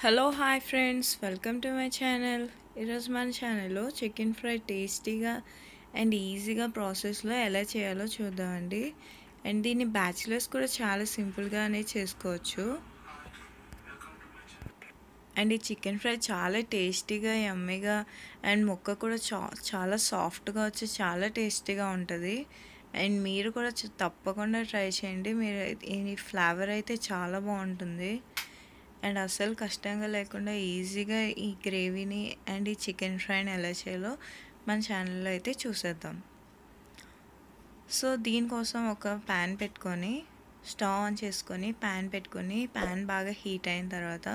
Hello hi friends, welcome to my channel. ఈరోజు మన ఛానల్లో చికెన్ ఫ్రై టేస్టీగా అండ్ ఈజీగా ప్రాసెస్లో ఎలా చేయాలో చూద్దామండి. అండ్ దీన్ని బ్యాచిలర్స్ కూడా చాలా సింపుల్గానే చేసుకోవచ్చు. అండ్ ఈ చికెన్ ఫ్రై చాలా టేస్టీగా యమ్మీగా అండ్ ముక్క కూడా చాలా సాఫ్ట్గా వచ్చి చాలా టేస్టీగా ఉంటుంది. అండ్ మీరు కూడా తప్పకుండా ట్రై చేయండి. మీరు ఈ ఫ్లేవర్ అయితే చాలా బాగుంటుంది. అండ్ అస్సలు కష్టంగా లేకుండా ఈజీగా ఈ గ్రేవీని అండ్ ఈ చికెన్ ఫ్రైని ఎలా చేయాలో మన ఛానల్లో అయితే చూసేద్దాం. సో దీనికోసం ఒక ప్యాన్ పెట్టుకొని స్టవ్ ఆన్ చేసుకొని ప్యాన్ బాగా హీట్ అయిన తర్వాత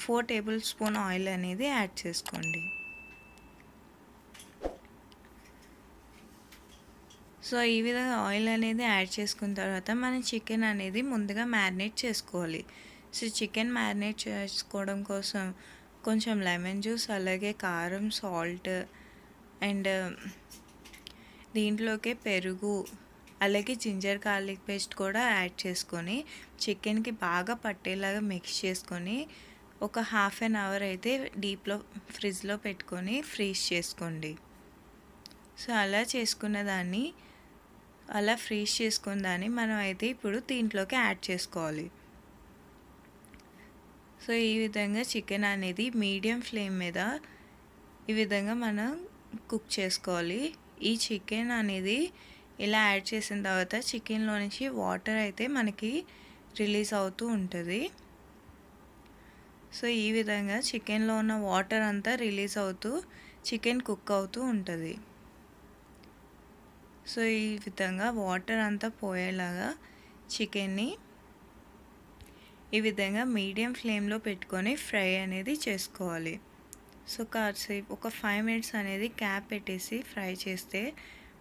4 టేబుల్ స్పూన్ ఆయిల్ అనేది యాడ్ చేసుకోండి. సో ఈ విధంగా ఆయిల్ అనేది యాడ్ చేసుకున్న తర్వాత మనం చికెన్ అనేది ముందుగా మ్యారినేట్ చేసుకోవాలి. సో చికెన్ మ్యారినేట్ చేసుకోవడం కోసం కొంచెం లెమన్ జ్యూస్, అలాగే కారం, సాల్ట్ అండ్ దీంట్లోకి పెరుగు, అలాగే జింజర్ గార్లిక్ పేస్ట్ కూడా యాడ్ చేసుకొని చికెన్కి బాగా పట్టేలాగా మిక్స్ చేసుకొని ఒక హాఫ్ అన్ అవర్ అయితే ఫ్రిడ్జ్లో పెట్టుకొని ఫ్రీజ్ చేసుకోండి. సో అలా ఫ్రీజ్ చేసుకున్న దాన్ని మనం అయితే ఇప్పుడు దీంట్లోకి యాడ్ చేసుకోవాలి. సో ఈ విధంగా చికెన్ అనేది మీడియం ఫ్లేమ్ మీద ఈ విధంగా మనం కుక్ చేసుకోవాలి. ఈ చికెన్ అనేది ఇలా యాడ్ చేసిన తర్వాత చికెన్లో నుంచి వాటర్ అయితే మనకి రిలీజ్ అవుతూ ఉంటుంది. సో ఈ విధంగా చికెన్లో ఉన్న వాటర్ అంతా రిలీజ్ అవుతూ చికెన్ కుక్ అవుతూ ఉంటుంది. సో ఈ విధంగా వాటర్ అంతా పోయేలాగా చికెన్ని ఈ విధంగా మీడియం ఫ్లేమ్లో పెట్టుకొని ఫ్రై అనేది చేసుకోవాలి. సో కాసేపు ఒక 5 మినిట్స్ అనేది క్యాప్ పెట్టేసి ఫ్రై చేస్తే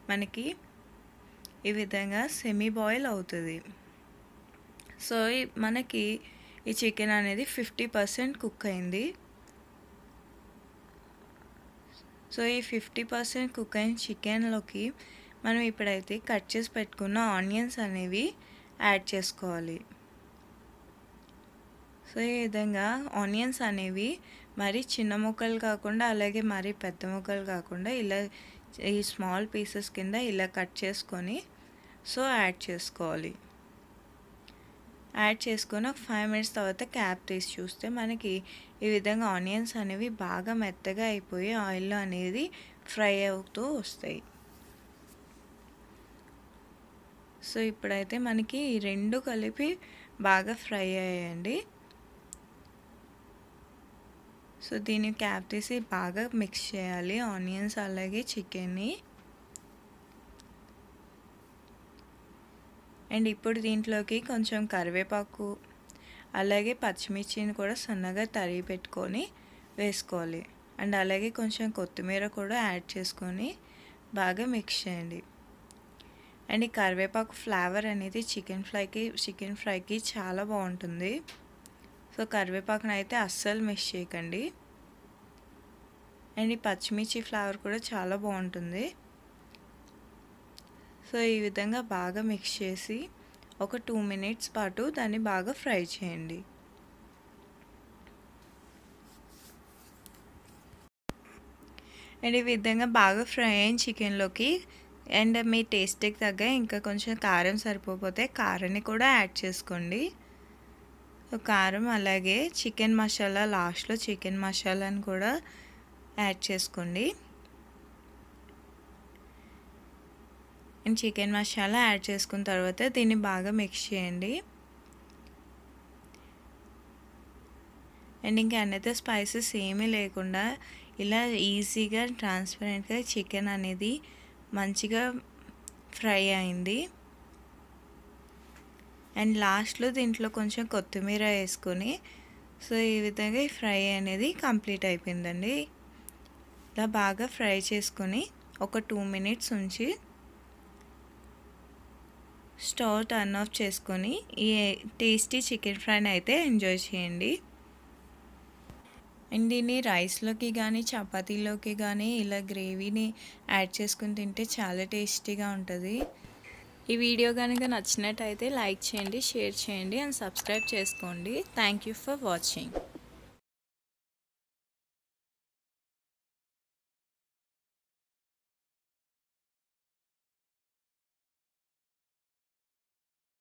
మనకి ఈ విధంగా సెమీ బాయిల్ అవుతుంది. సో మనకి ఈ చికెన్ అనేది 50% కుక్ అయింది. సో ఈ 50% కుక్ అయిన చికెన్లోకి మనం ఇప్పుడైతే కట్ చేసి పెట్టుకున్న ఆనియన్స్ అనేవి యాడ్ చేసుకోవాలి. సో ఈ విధంగా ఆనియన్స్ అనేవి మరీ చిన్న ముక్కలు కాకుండా అలాగే మరీ పెద్ద ముక్కలు కాకుండా ఇలా ఈ స్మాల్ పీసెస్ కింద ఇలా కట్ చేసుకొని సో యాడ్ చేసుకోవాలి. యాడ్ చేసుకొని ఒక 5 మినిట్స్ తర్వాత క్యాప్ తీసి చూస్తే మనకి ఈ విధంగా ఆనియన్స్ అనేవి బాగా మెత్తగా అయిపోయి ఆయిల్లో అనేది ఫ్రై అవుతూ వస్తాయి. సో ఇప్పుడైతే మనకి ఈ రెండు కలిపి బాగా ఫ్రై అయ్యాయండి. సో దీన్ని క్యాప్ తీసి బాగా మిక్స్ చేయాలి ఆనియన్స్ అలాగే చికెన్ని. అండ్ ఇప్పుడు దీంట్లోకి కొంచెం కరివేపాకు అలాగే పచ్చిమిర్చిని కూడా సన్నగా తరిగి పెట్టుకొని వేసుకోవాలి. అండ్ అలాగే కొంచెం కొత్తిమీర కూడా యాడ్ చేసుకొని బాగా మిక్స్ చేయండి. అండ్ ఈ కరివేపాకు ఫ్లేవర్ అనేది చికెన్ ఫ్రైకి చాలా బాగుంటుంది. సో కరివేపాకును అయితే అస్సలు మిక్స్ చేయకండి. అండ్ ఈ పచ్చిమిర్చి ఫ్లేవర్ కూడా చాలా బాగుంటుంది. సో ఈ విధంగా బాగా మిక్స్ చేసి ఒక 2 మినిట్స్ పాటు దాన్ని బాగా ఫ్రై చేయండి. అండ్ ఈ విధంగా బాగా ఫ్రై అయిన చికెన్లోకి అండ్ మీ టేస్ట్కి తగ్గ ఇంకా కొంచెం కారం సరిపోతే కారాన్ని కూడా యాడ్ చేసుకోండి. కారం అలాగే చికెన్ మసాలా, లాస్ట్లో చికెన్ మసాలాని కూడా యాడ్ చేసుకోండి. అండ్ చికెన్ మసాలా యాడ్ చేసుకున్న తర్వాత దీన్ని బాగా మిక్స్ చేయండి. అండ్ ఇంకా అన్నైతే స్పైసెస్ ఏమీ లేకుండా ఇలా ఈజీగా ట్రాన్స్పరెంట్గా చికెన్ అనేది మంచిగా ఫ్రై అయింది. అండ్ లాస్ట్లో దీంట్లో కొంచెం కొత్తిమీర వేసుకొని సో ఈ విధంగా ఈ ఫ్రై అనేది కంప్లీట్ అయిపోయిందండి. ఇలా బాగా ఫ్రై చేసుకొని ఒక 2 మినిట్స్ ఉంచి స్టవ్ టర్న్ ఆఫ్ చేసుకొని ఈ టేస్టీ చికెన్ ఫ్రైని అయితే ఎంజాయ్ చేయండి. అండ్ దీన్ని రైస్లోకి కానీ చపాతీలోకి కానీ ఇలా గ్రేవీని యాడ్ చేసుకుని తింటే చాలా టేస్టీగా ఉంటుంది. ఈ వీడియో కనుక నచ్చినట్టయితే లైక్ చేయండి, షేర్ చేయండి అండ్ సబ్స్క్రైబ్ చేసుకోండి. Thank you for watching.